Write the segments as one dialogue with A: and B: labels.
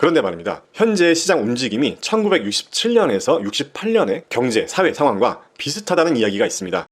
A: 그런데 말입니다. 현재의 시장 움직임이 1967년에서 68년의 경제, 사회 상황과 비슷하다는 이야기가 있습니다.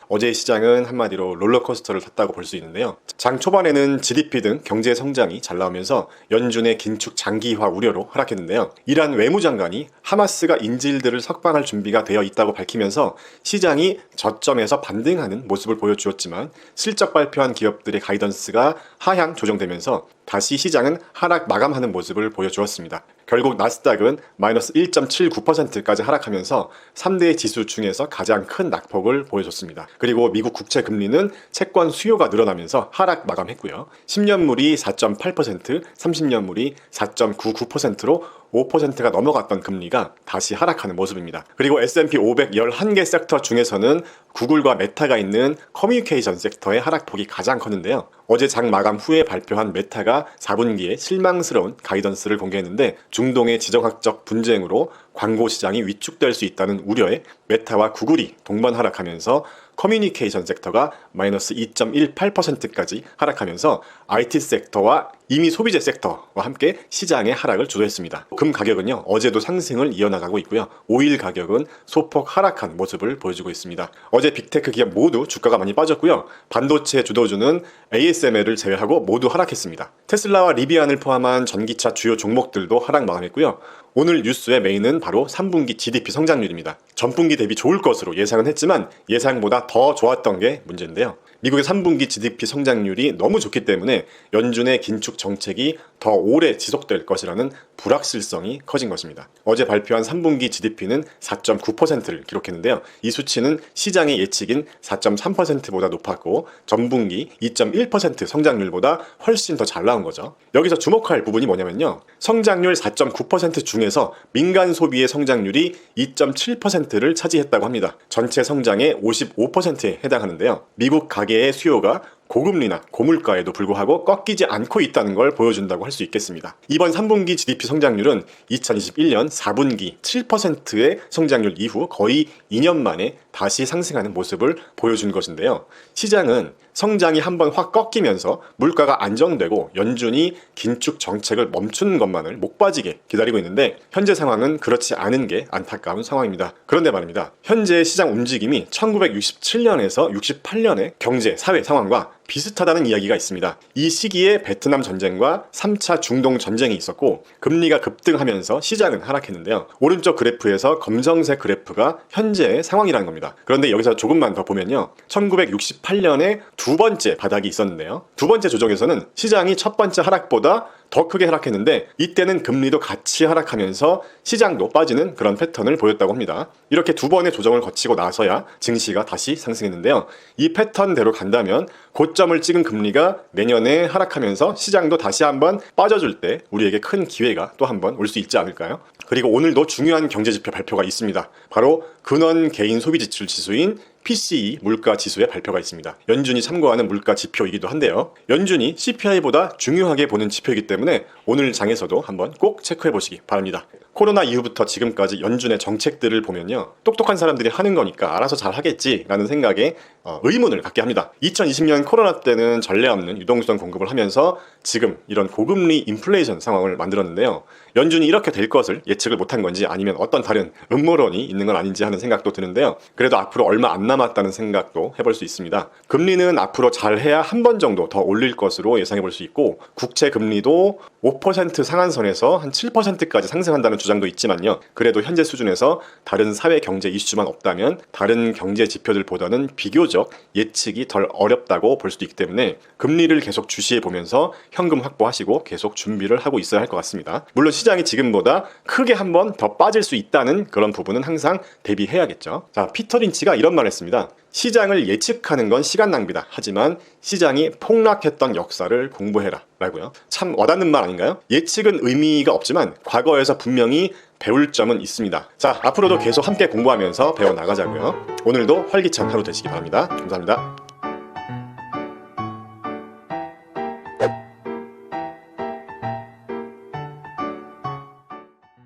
A: 어제의 시장은 한마디로 롤러코스터를 탔다고 볼 수 있는데요. 장 초반에는 GDP 등 경제 성장이 잘 나오면서 연준의 긴축 장기화 우려로 하락했는데요. 이란 외무장관이 하마스가 인질들을 석방할 준비가 되어 있다고 밝히면서 시장이 저점에서 반등하는 모습을 보여주었지만 실적 발표한 기업들의 가이던스가 하향 조정되면서 다시 시장은 하락 마감하는 모습을 보여주었습니다. 결국 나스닥은 마이너스 1.79%까지 하락하면서 3대 지수 중에서 가장 큰 낙폭을 보여줬습니다. 그리고 미국 국채 금리는 채권 수요가 늘어나면서 하락 마감했고요. 10년물이 4.8%, 30년물이 4.99%로 5%가 넘어갔던 금리가 다시 하락하는 모습입니다. 그리고 S&P 500 11개 섹터 중에서는 구글과 메타가 있는 커뮤니케이션 섹터의 하락폭이 가장 컸는데요. 어제 장 마감 후에 발표한 메타가 4분기에 실망스러운 가이던스를 공개했는데 중동의 지정학적 분쟁으로 광고 시장이 위축될 수 있다는 우려에 메타와 구글이 동반 하락하면서 커뮤니케이션 섹터가 마이너스 2.18%까지 하락하면서 IT 섹터와 이미 소비재 섹터와 함께 시장의 하락을 주도했습니다. 금 가격은요, 어제도 상승을 이어나가고 있고요. 오일 가격은 소폭 하락한 모습을 보여주고 있습니다. 어제 빅테크 기업 모두 주가가 많이 빠졌고요. 반도체 주도주는 ASML을 제외하고 모두 하락했습니다. 테슬라와 리비안을 포함한 전기차 주요 종목들도 하락 마감했고요. 오늘 뉴스의 메인은 바로 3분기 GDP 성장률입니다. 전분기 대비 좋을 것으로 예상은 했지만 예상보다 더 좋았던 게 문제인데요. 미국의 3분기 GDP 성장률이 너무 좋기 때문에 연준의 긴축 정책이 더 오래 지속될 것이라는 불확실성이 커진 것입니다. 어제 발표한 3분기 GDP는 4.9%를 기록했는데요. 이 수치는 시장의 예측인 4.3%보다 높았고 전분기 2.1% 성장률보다 훨씬 더 잘 나온 거죠. 여기서 주목할 부분이 뭐냐면요. 성장률 4.9% 중에서 민간 소비의 성장률이 2.7%를 차지했다고 합니다. 전체 성장의 55%에 해당하는데요. 미국 가계의 수요가 고금리나 고물가에도 불구하고 꺾이지 않고 있다는 걸 보여준다고 할 수 있겠습니다. 이번 3분기 GDP 성장률은 2021년 4분기 7%의 성장률 이후 거의 2년 만에 다시 상승하는 모습을 보여준 것인데요. 시장은 성장이 한번 확 꺾이면서 물가가 안정되고 연준이 긴축 정책을 멈추는 것만을 목 빠지게 기다리고 있는데 현재 상황은 그렇지 않은 게 안타까운 상황입니다. 그런데 말입니다. 현재 시장 움직임이 1967년에서 68년의 경제, 사회 상황과 비슷하다는 이야기가 있습니다. 이 시기에 베트남 전쟁과 3차 중동 전쟁이 있었고 금리가 급등하면서 시장은 하락했는데요. 오른쪽 그래프에서 검정색 그래프가 현재의 상황이라는 겁니다. 그런데 여기서 조금만 더 보면요. 1968년에 두 번째 바닥이 있었는데요. 두 번째 조정에서는 시장이 첫 번째 하락보다 더 크게 하락했는데 이때는 금리도 같이 하락하면서 시장도 빠지는 그런 패턴을 보였다고 합니다. 이렇게 두 번의 조정을 거치고 나서야 증시가 다시 상승했는데요. 이 패턴대로 간다면 고점을 찍은 금리가 내년에 하락하면서 시장도 다시 한번 빠져줄 때 우리에게 큰 기회가 또 한번 올 수 있지 않을까요? 그리고 오늘도 중요한 경제지표 발표가 있습니다. 바로 근원 개인 소비지출 지수인 PCE 물가 지수의 발표가 있습니다. 연준이 참고하는 물가 지표이기도 한데요. 연준이 CPI보다 중요하게 보는 지표이기 때문에 오늘 장에서도 한번 꼭 체크해 보시기 바랍니다. 코로나 이후부터 지금까지 연준의 정책들을 보면요. 똑똑한 사람들이 하는 거니까 알아서 잘 하겠지라는 생각에 의문을 갖게 합니다. 2020년 코로나 때는 전례 없는 유동성 공급을 하면서 지금 이런 고금리 인플레이션 상황을 만들었는데요. 연준이 이렇게 될 것을 예측을 못한 건지 아니면 어떤 다른 음모론이 있는 건 아닌지 하는 생각도 드는데요. 그래도 앞으로 얼마 안 남았다는 생각도 해볼 수 있습니다. 금리는 앞으로 잘해야 한 번 정도 더 올릴 것으로 예상해 볼 수 있고 국채 금리도 5% 상한선에서 한 7%까지 상승한다는 주장도 있지만요. 그래도 현재 수준에서 다른 사회 경제 이슈만 없다면 다른 경제 지표들보다는 비교적 예측이 덜 어렵다고 볼 수도 있기 때문에 금리를 계속 주시해 보면서 현금 확보하시고 계속 준비를 하고 있어야 할 것 같습니다. 물론 시장이 지금보다 크게 한번 더 빠질 수 있다는 그런 부분은 항상 대비해야겠죠. 자, 피터 린치가 이런 말을 했습니다. 시장을 예측하는 건 시간 낭비다. 하지만 시장이 폭락했던 역사를 공부해라 라고요. 참 와닿는 말 아닌가요? 예측은 의미가 없지만 과거에서 분명히 배울 점은 있습니다. 자, 앞으로도 계속 함께 공부하면서 배워나가자고요. 오늘도 활기찬 하루 되시기 바랍니다. 감사합니다.